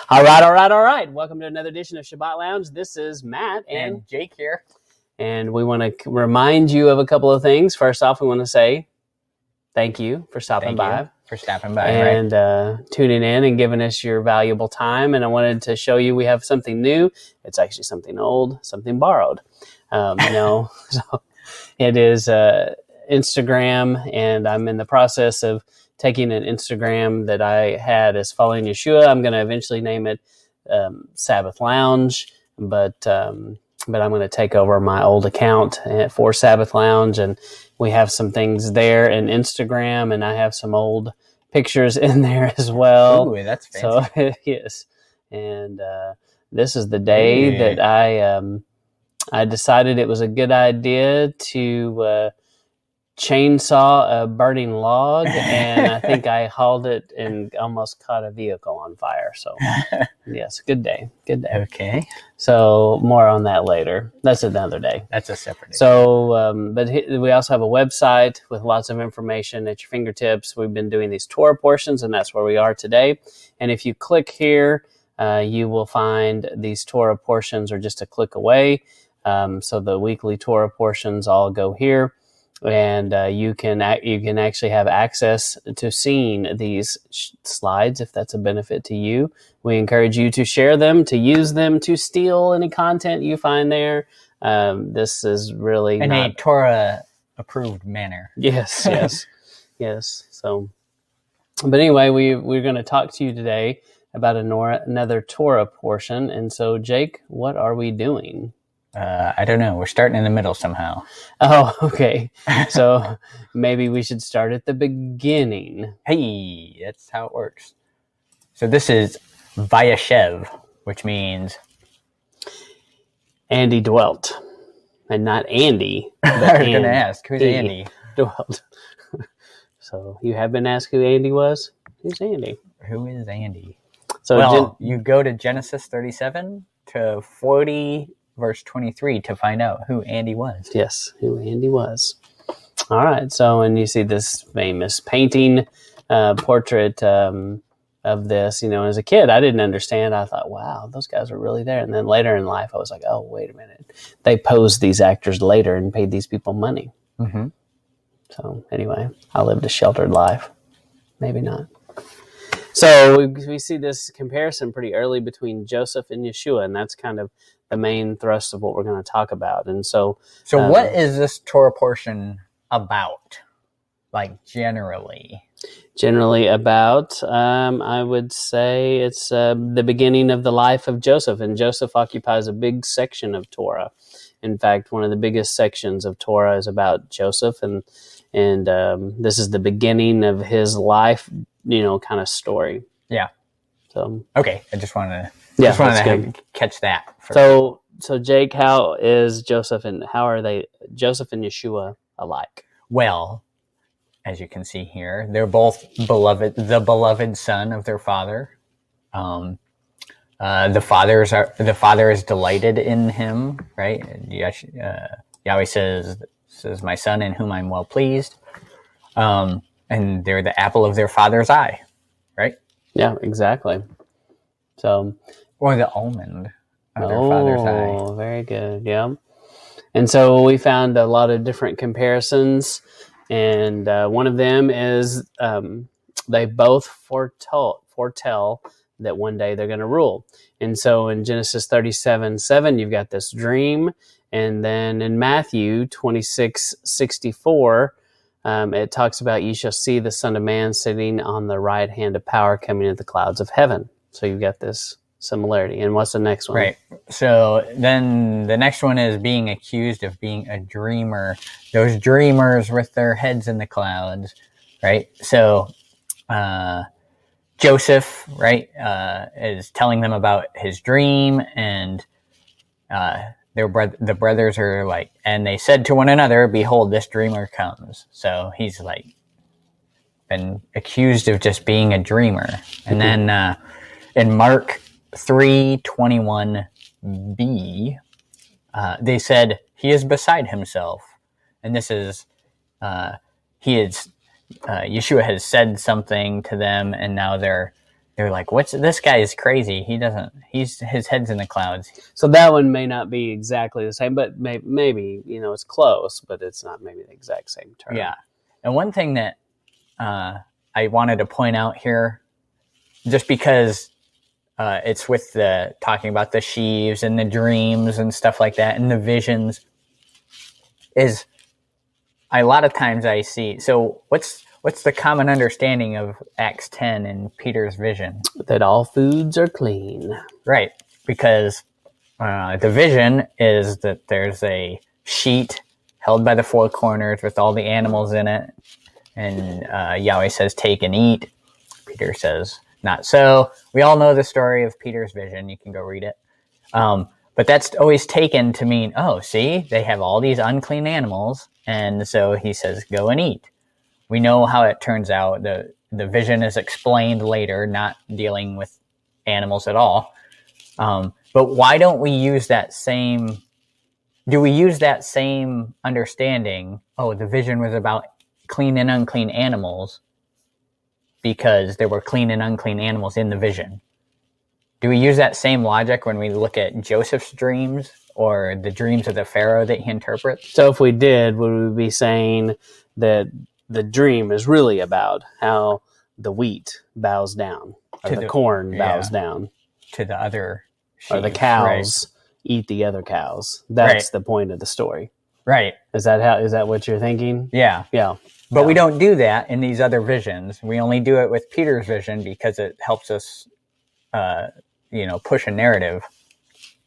All right. Welcome to another edition of Shabbat Lounge. This is Matt and Jake here. And we want to remind you of a couple of things. First off, we want to say thank you for stopping by. And tuning in and giving us your valuable time. And I wanted to show you we have something new. It's actually something old, something borrowed. So it is Instagram, and I'm in the process of taking an Instagram that I had as Following Yeshua. I'm going to eventually name it Sabbath Lounge, but I'm going to take over my old account for Sabbath Lounge, and we have some things there in Instagram, and I have some old pictures in there as well. Ooh, that's fancy. So yes, and this is the day that I decided it was a good idea to chainsaw a burning log, and I think I hauled it and almost caught a vehicle on fire. So yes, good day. Okay. So more on that later. That's another day. That's a separate day. So, but we also have a website with lots of information at your fingertips. We've been doing these Torah portions, and that's where we are today. And if you click here, you will find these Torah portions are just a click away. So the weekly Torah portions all go here. And you can actually have access to seeing these slides if that's a benefit to you. We encourage you to share them, to use them, to steal any content you find there. This is really in a Torah approved manner. Yes. So, but anyway, we're going to talk to you today about another Torah portion. And so, Jake, what are we doing? I don't know. We're starting in the middle somehow. Oh, okay. So maybe we should start at the beginning. Hey, that's how it works. So this is Vayeshev, which means Andy dwelt. And not Andy. I was going to ask, who's Andy? Dwelt. So you have been asked who Andy was? Who's Andy? Who is Andy? So you go to Genesis 37 to 40... verse 23 to find out who Andy was. Yes, who Andy was. All right. So, and you see this famous painting, portrait of this. You know, as a kid, I didn't understand. I thought, wow, those guys are really there. And then later in life, I was like, oh, wait a minute. They posed these actors later and paid these people money. Mm-hmm. So anyway, I lived a sheltered life. Maybe not. So we see this comparison pretty early between Joseph and Yeshua, and that's kind of the main thrust of what we're going to talk about. And so what is this Torah portion about? Like generally about, I would say it's the beginning of the life of Joseph, and Joseph occupies a big section of Torah. In fact, one of the biggest sections of Torah is about Joseph, and this is the beginning of his life, kind of story. Yeah. So okay, I just wanted to catch that. So Jake, how is Joseph and Yeshua alike? Well, as you can see here, they're both the beloved son of their father. The father is delighted in him, right? Yahweh says, my son in whom I'm well pleased. And they're the apple of their father's eye, right? Yeah, exactly. So, or the almond of their father's eye. Oh, very good. Yeah. And so we found a lot of different comparisons, and one of them is they both foretell that one day they're going to rule. And so in Genesis 37:7, you've got this dream, and then in Matthew 26:64, it talks about you shall see the Son of Man sitting on the right hand of power coming in the clouds of heaven. So you've got this similarity. And what's the next one? Right. So then the next one is being accused of being a dreamer. Those dreamers with their heads in the clouds, right? So Joseph, right, is telling them about his dream, and the brothers are like, and they said to one another, behold, this dreamer comes. So he's like been accused of just being a dreamer. And then in Mark 3:21b, they said he is beside himself. And this is, Yeshua has said something to them, and now they're they're like, "What's this guy is crazy? His head's in the clouds." So that one may not be exactly the same, but maybe it's close, but it's not maybe the exact same term. Yeah. And one thing that I wanted to point out here, just because it's with the talking about the sheaves and the dreams and stuff like that and the visions, is a lot of times I see. So what's the common understanding of Acts 10 and Peter's vision? That all foods are clean. Right, because the vision is that there's a sheet held by the four corners with all the animals in it, and Yahweh says, "Take and eat." Peter says, "Not so." We all know the story of Peter's vision. You can go read it. But that's always taken to mean, oh, see, they have all these unclean animals, and so he says, "Go and eat." We know how it turns out. The vision is explained later, not dealing with animals at all. But why don't we use that same... Do we use that same understanding? Oh, the vision was about clean and unclean animals because there were clean and unclean animals in the vision. Do we use that same logic when we look at Joseph's dreams or the dreams of the Pharaoh that he interprets? So if we did, would we be saying that the dream is really about how the wheat bows down, or the corn bows down to the other sheaves, or the cows eat the other cows? That's the point of the story, right? Is that what you're thinking? Yeah. But we don't do that in these other visions. We only do it with Peter's vision because it helps us push a narrative.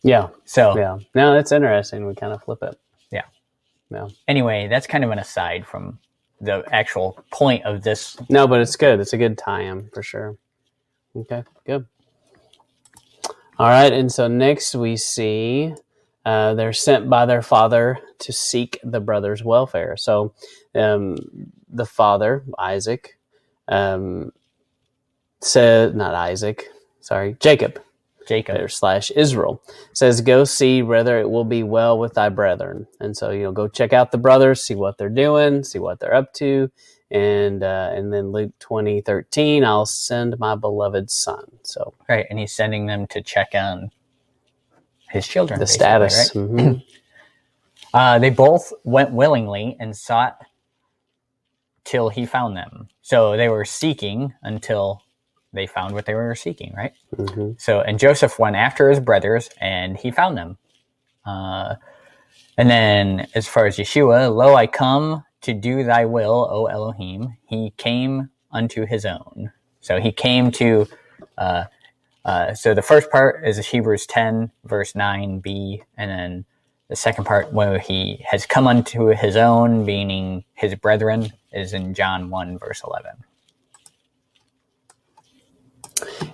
No, that's interesting. We kind of flip it. Yeah. Anyway, that's kind of an aside from the actual point of this. No, but it's good. It's a good tie-in for sure. Okay, good. All right, and so next we see they're sent by their father to seek the brothers' welfare. So the father, Isaac, Jacob / Israel says, "Go see whether it will be well with thy brethren." And so go check out the brothers, see what they're doing, see what they're up to, and then Luke 20:13, "I'll send my beloved son." So right, and he's sending them to check on his children, the status. Right? Mm-hmm. They both went willingly and sought till he found them. So they were seeking until they found what they were seeking, right? Mm-hmm. So, and Joseph went after his brothers, and he found them. And then, as far as Yeshua, "Lo, I come to do thy will, O Elohim." He came unto his own. So he came to. So the first part is Hebrews 10, verse 9b, and then the second part, where he has come unto his own, meaning his brethren, is in John 1, verse 11.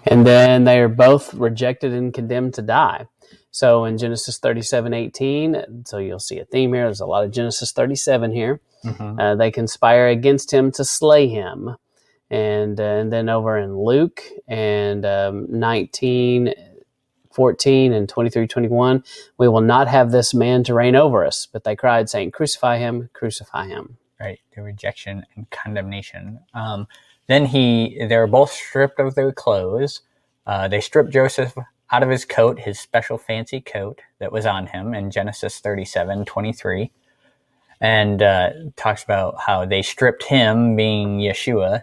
And then they are both rejected and condemned to die. So in Genesis 37:18, so you'll see a theme here. There's a lot of Genesis 37 here. Mm-hmm. They conspire against him to slay him. And then over in Luke and 19:14 and 23:21, "We will not have this man to reign over us. But they cried, saying, Crucify him, crucify him." Right, the rejection and condemnation. Then they were both stripped of their clothes. They stripped Joseph out of his coat, his special fancy coat that was on him in Genesis 37:23. And talks about how they stripped him, being Yeshua,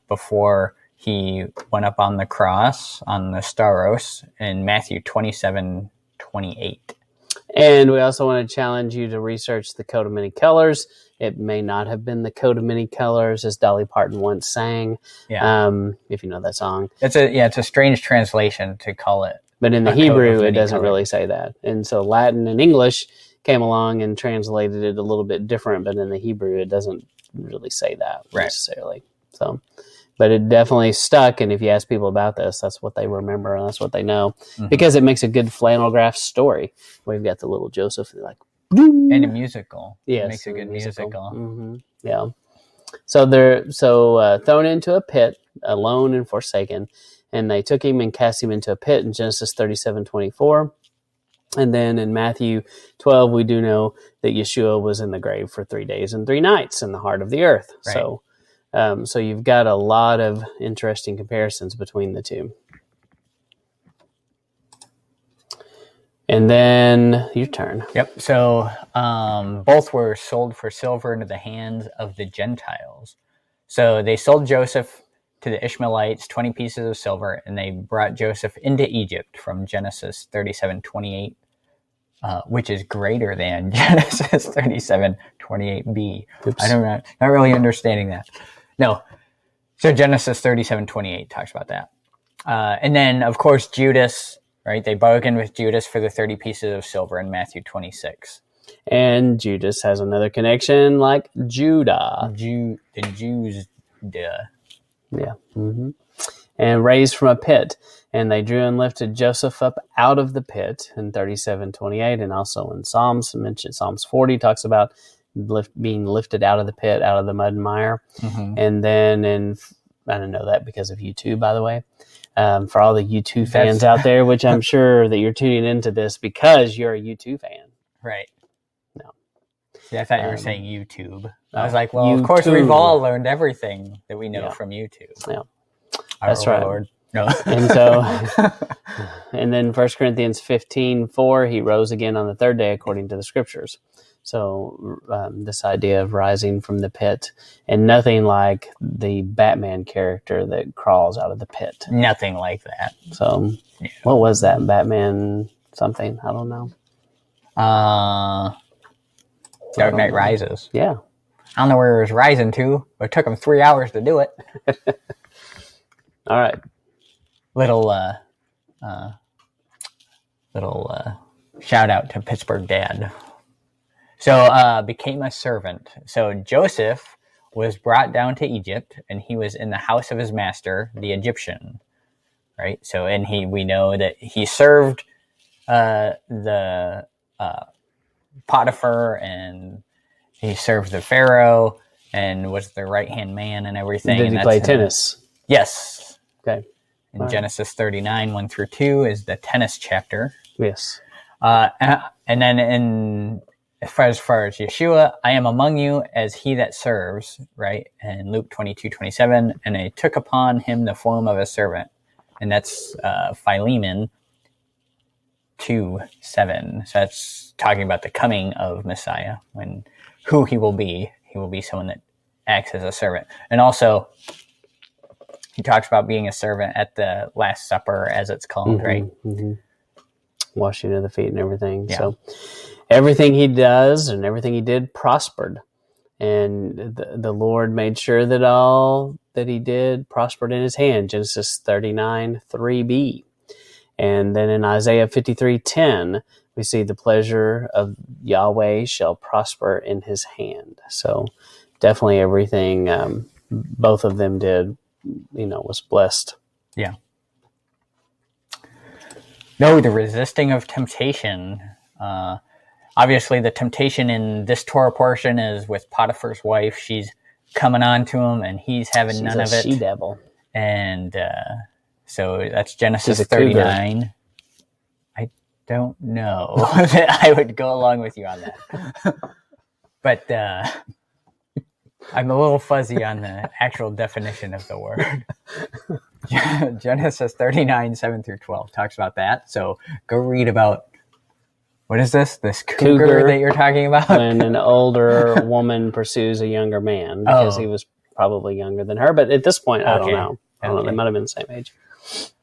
before he went up on the cross, on the Staros, in Matthew 27:28. And we also want to challenge you to research the coat of many colors. It may not have been the coat of many colors, as Dolly Parton once sang. Yeah. If you know that song. It's a strange translation to call it. But in the Hebrew, it doesn't really say that. And so Latin and English came along and translated it a little bit different, but in the Hebrew, it doesn't really say that necessarily. So, but it definitely stuck. And if you ask people about this, that's what they remember and that's what they know, because it makes a good flannel graph story. We've got the little Joseph, and and a musical. Yes, it makes a good musical. Mm-hmm. Yeah. So they're thrown into a pit, alone and forsaken, and they took him and cast him into a pit in Genesis 37:24. And then in Matthew 12, we do know that Yeshua was in the grave for 3 days and 3 nights in the heart of the earth. Right. So So you've got a lot of interesting comparisons between the two. And then your turn. Yep. So both were sold for silver into the hands of the Gentiles. So they sold Joseph to the Ishmaelites 20 pieces of silver, and they brought Joseph into Egypt from Genesis 37:28, which is greater than Genesis 37:28b. Oops. I don't know, not really understanding that. No. So Genesis 37:28 talks about that. And then, of course, Judas. Right, they bargained with Judas for the 30 pieces of silver in Matthew 26. And Judas has another connection like Judah. The Jews, duh. Yeah. Mm-hmm. And raised from a pit. And they drew and lifted Joseph up out of the pit in 37:28. And also in Psalms, mentioned Psalms 40 talks about being lifted out of the pit, out of the mud and mire. Mm-hmm. And then I don't know that because of YouTube, by the way. For all the U2 fans out there, which I'm sure that you're tuning into this because you're a U2 fan. Right. No. Yeah, I thought you were saying YouTube. I was like, well, YouTube. Of course we've all learned everything that we know from YouTube. Yeah. That's right. Lord. No. And so, and then 1 Corinthians 15:4, he rose again on the third day according to the scriptures. So this idea of rising from the pit, and nothing like the Batman character that crawls out of the pit. Nothing like that. So what was that? Batman something? I don't know. Dark Knight Rises. Yeah. I don't know where it was rising to, but it took him 3 hours to do it. All right. Little shout out to Pittsburgh Dad. So became a servant. So Joseph was brought down to Egypt, and he was in the house of his master, the Egyptian. Right. So, and we know that he served the Potiphar, and he served the Pharaoh, and was the right-hand man and everything. Did he play tennis? Yes. Okay. In Genesis 39:1-2 is the tennis chapter. Yes. And then as far as Yeshua, I am among you as he that serves, right? And Luke 22:27, and he took upon him the form of a servant. And that's Philemon 2:7. So that's talking about the coming of Messiah, who he will be. He will be someone that acts as a servant. And also, he talks about being a servant at the Last Supper, as it's called, right? Mm-hmm. Washing of the feet and everything. Yeah. So everything he does and everything he did prospered. And the Lord made sure that all that he did prospered in his hand. Genesis 39:3b. And then in Isaiah 53:10, we see the pleasure of Yahweh shall prosper in his hand. So definitely everything both of them did, was blessed. Yeah. No, the resisting of temptation. Obviously, the temptation in this Torah portion is with Potiphar's wife. She's coming on to him, and he's having none of it. She's a she-devil. And so that's Genesis 39. Cougar. I don't know that I would go along with you on that. But I'm a little fuzzy on the actual definition of the word. Genesis 39:7-12 talks about that. So go read about, what is this cougar that you're talking about? When an older woman pursues a younger man, because he was probably younger than her. But at this point, I don't know. They might have been the same age.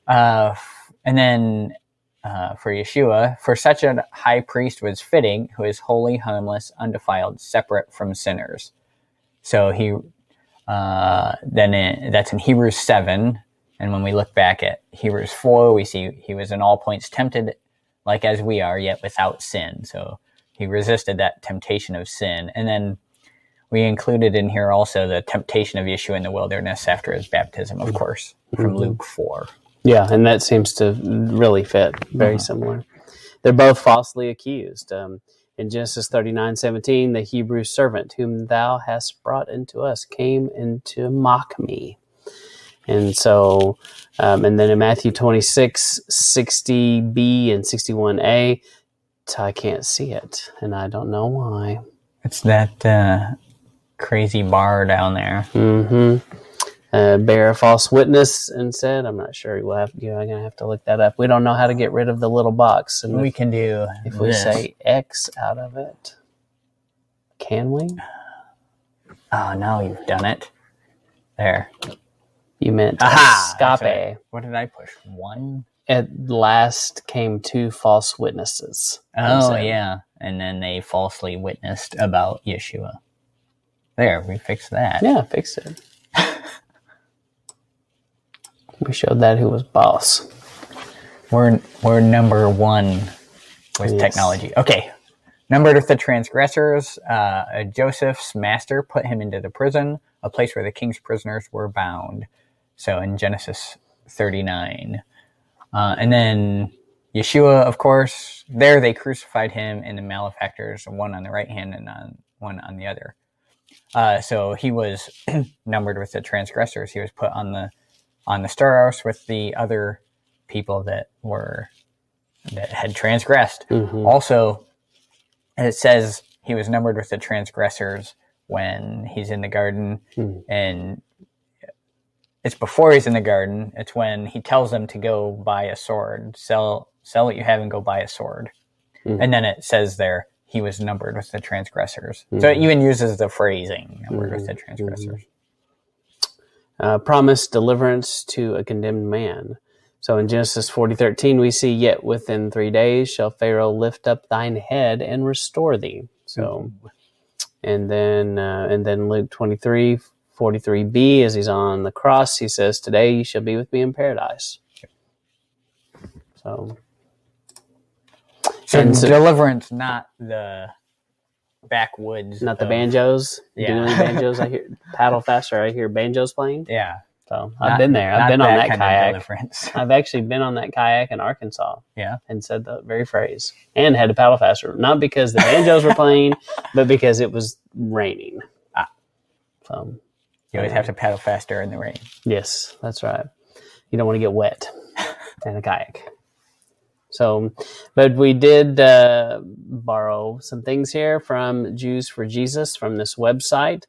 And then for Yeshua, for such a high priest was fitting, who is holy, harmless, undefiled, separate from sinners. So that's in Hebrews 7. And when we look back at Hebrews 4, we see he was in all points tempted like as we are, yet without sin. So he resisted that temptation of sin. And then we included in here also the temptation of Yeshua in the wilderness after his baptism, of course, from Luke 4. Yeah, and that seems to really fit. Very similar. They're both falsely accused. In Genesis 39:17, the Hebrew servant whom thou hast brought into us came in to mock me. And so, and then in Matthew 26:60b and 61a, I can't see it, and I don't know why. It's that crazy bar down there. Bear a false witness and said, I'm not sure. You're going to have to look that up. We don't know how to get rid of the little box. And we can do if we say X out of it, can we? Oh, no, you've done it. There. You meant escape. What did I push? 1? At last came 2 false witnesses. Oh, yeah. And then they falsely witnessed about Yeshua. There, we fixed that. Yeah, fixed it. We showed that who was boss. We're number 1 with technology. Okay. Numbered with the transgressors, Joseph's master put him into the prison, a place where the king's prisoners were bound. So in Genesis 39. And then Yeshua, of course, there they crucified him and the malefactors, one on the right hand and one on the other. So he was numbered with the transgressors. He was put on the storehouse with the other people that had transgressed. Also, it says he was numbered with the transgressors when he's in the garden, and it's before he's in the garden. It's when he tells them to go buy a sword, sell what you have and go buy a sword. And then it says there, he was numbered with the transgressors. So it even uses the phrasing, numbered with the transgressors. Promised deliverance to a condemned man. So in Genesis 40:13, we see, yet within 3 days shall Pharaoh lift up thine head and restore thee. So, and then Luke 23:43b, as he's on the cross, he says, today you shall be with me in paradise. So deliverance, not the backwoods, not the banjos. Doing banjos. I hear paddle faster. I hear banjos playing. Yeah. So I've been there. I've been on that kayak. I've actually been on that kayak in Arkansas. Yeah. And said the very phrase and had to paddle faster. Not because the banjos were playing, but because it was raining. So you always have to paddle faster in the rain. Yes, that's right. You don't want to get wet in a kayak. So, but we did borrow some things here from Jews for Jesus from this website.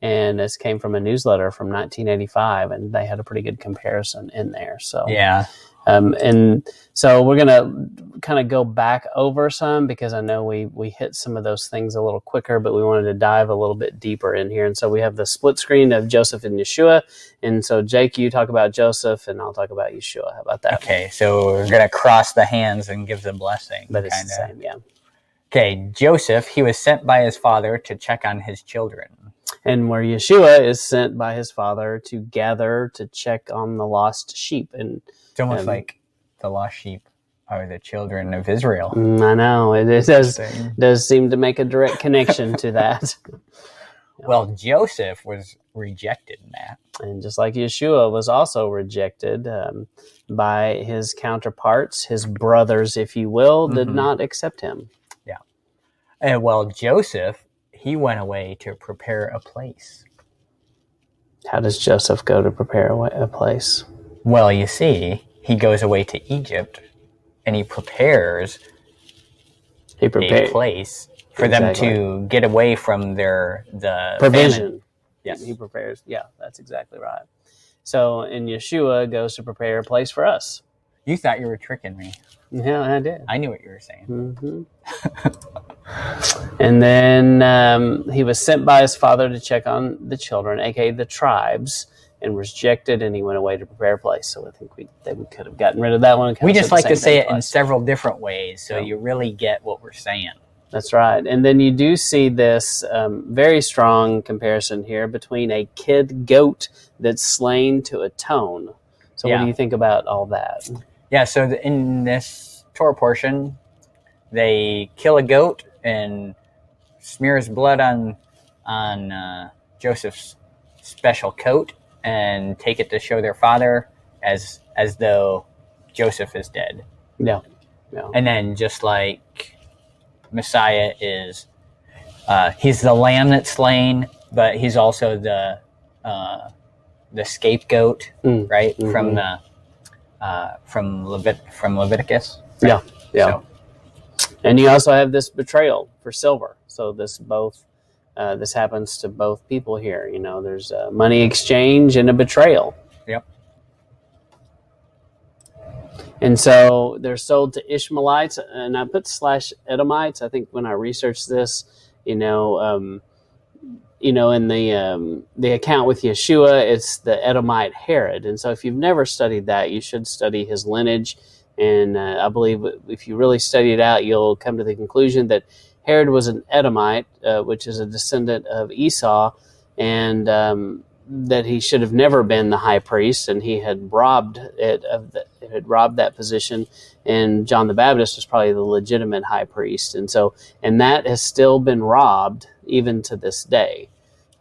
And this came from a newsletter from 1985, and they had a pretty good comparison in there. So yeah, and so we're gonna kind of go back over some because I know we hit some of those things a little quicker, but we wanted to dive a little bit deeper in here. And so we have the split screen of Joseph and Yeshua. And so Jake, you talk about Joseph, and I'll talk about Yeshua. How about that? Okay, so we're gonna cross the hands and give the blessing. But it's the same, yeah. Okay, Joseph, he was sent by his father to check on his children. And where Yeshua is sent by his father to check on the lost sheep. And it's almost like the lost sheep are the children of Israel. I know. It does seem to make a direct connection to that. Well, Joseph was rejected in that. And just like Yeshua was also rejected by his counterparts, his brothers, if you will, did not accept him. Yeah. And well, Joseph, he went away to prepare a place. How does Joseph go to prepare a place? Well, you see, he goes away to Egypt, and he prepares a place for them to get away from the provision. Famine. Yes, he prepares. Yeah, that's exactly right. So, and Yeshua goes to prepare a place for us. You thought you were tricking me. Yeah, I did. I knew what you were saying. Mm-hmm. And then he was sent by his father to check on the children, aka the tribes, and rejected, and he went away to prepare a place. So I think we could have gotten rid of that one. We just like to say it in several different ways, so you really get what we're saying. That's right. And then you do see this very strong comparison here between a kid goat that's slain to atone. So what do you think about all that? Yeah, so in this Torah portion, they kill a goat and smear his blood on Joseph's special coat and take it to show their father as though Joseph is dead. Yeah. And then just like Messiah is, he's the lamb that's slain, but he's also the scapegoat, right? Mm-hmm. From Leviticus. Right? Yeah. So. And you also have this betrayal for silver. So this both this happens to both people here. There's a money exchange and a betrayal. Yep. And so they're sold to Ishmaelites, and I put /Edomites. I think when I researched this, in the account with Yeshua, it's the Edomite Herod. And so if you've never studied that, you should study his lineage. And I believe if you really study it out, you'll come to the conclusion that Herod was an Edomite, which is a descendant of Esau, and that he should have never been the high priest, and he had robbed that position. And John the Baptist was probably the legitimate high priest, and that has still been robbed even to this day.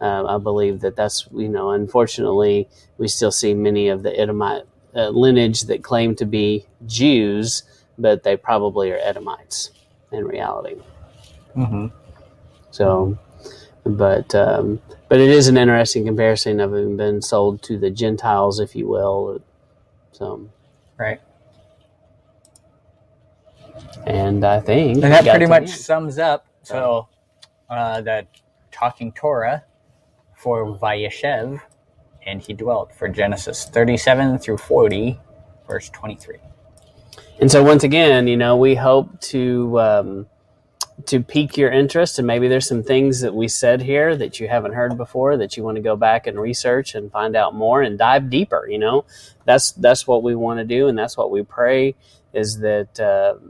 I believe that's unfortunately we still see many of the Edomite lineage that claim to be Jews, but they probably are Edomites in reality. Mm-hmm. So, but it is an interesting comparison of having been sold to the Gentiles, if you will. So, right. And I think that pretty much sums up. So, the talking Torah for Vayeshev, and he dwelt, for Genesis 37 through 40, verse 23. And so once again, we hope to pique your interest, and maybe there's some things that we said here that you haven't heard before that you want to go back and research and find out more and dive deeper. That's what we want to do, and that's what we pray, is that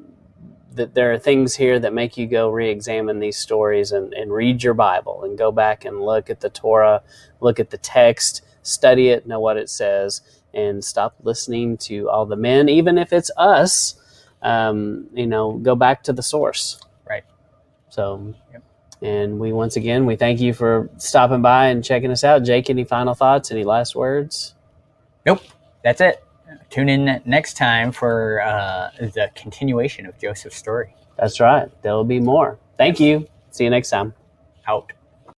there are things here that make you go re-examine these stories and read your Bible and go back and look at the Torah, look at the text, study it, know what it says, and stop listening to all the men, even if it's us. Go back to the source. Right. So, yep. And we thank you for stopping by and checking us out. Jake, any final thoughts? Any last words? Nope. That's it. Tune in next time for the continuation of Joseph's story. That's right. There will be more. Thank you. See you next time. Out.